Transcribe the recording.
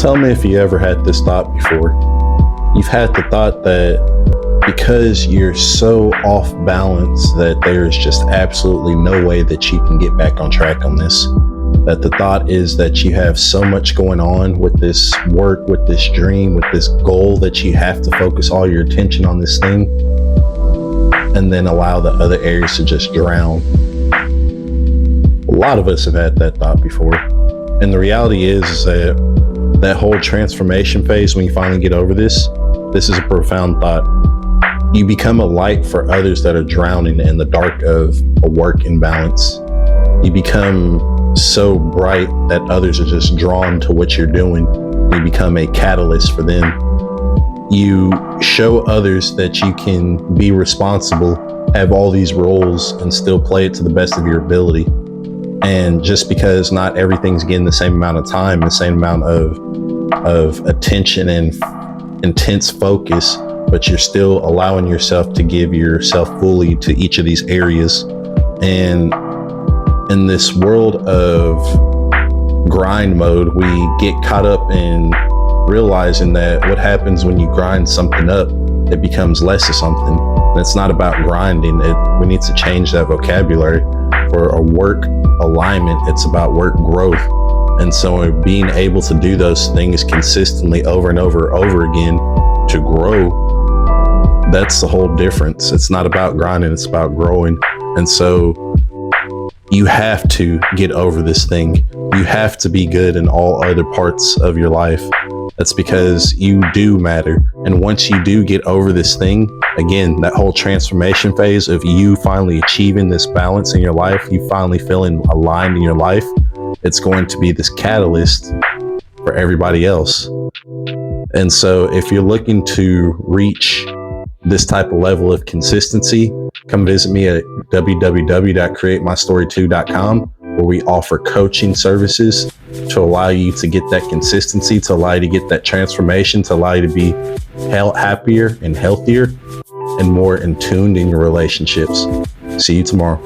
Tell me if you ever had this thought before. You've had the thought that because you're so off balance that there's just absolutely no way that you can get back on track on this. That the thought is that you have so much going on with this work, with this dream, with this goal, that you have to focus all your attention on this thing and then allow the other areas to just drown. A lot of us have had that thought before. And the reality is that that whole transformation phase, when you finally get over this is a profound thought. You become a light for others that are drowning in the dark of a work imbalance. You become so bright that others are just drawn to what you're doing. You become a catalyst for them. You show others that you can be responsible, have all these roles, and still play it to the best of your ability. And just because not everything's getting the same amount of time, the same amount of attention and intense focus, but you're still allowing yourself to give yourself fully to each of these areas. And in this world of grind mode, we get caught up in realizing that what happens when you grind something up, it becomes less of something. And it's not about grinding. We need to change that vocabulary. For a work alignment, it's about work growth. And so being able to do those things consistently over and over again to grow, that's the whole difference. It's not about grinding, it's about growing. And so you have to get over this thing. You have to be good in all other parts of your life. That's because you do matter. And once you do get over this thing, again, that whole transformation phase of you finally achieving this balance in your life, you finally feeling aligned in your life, it's going to be this catalyst for everybody else. And so if you're looking to reach this type of level of consistency, come visit me at www.createmystory2.com, where we offer coaching services to allow you to get that consistency, to allow you to get that transformation, to allow you to be happier and healthier and more in tuned in your relationships. See you tomorrow.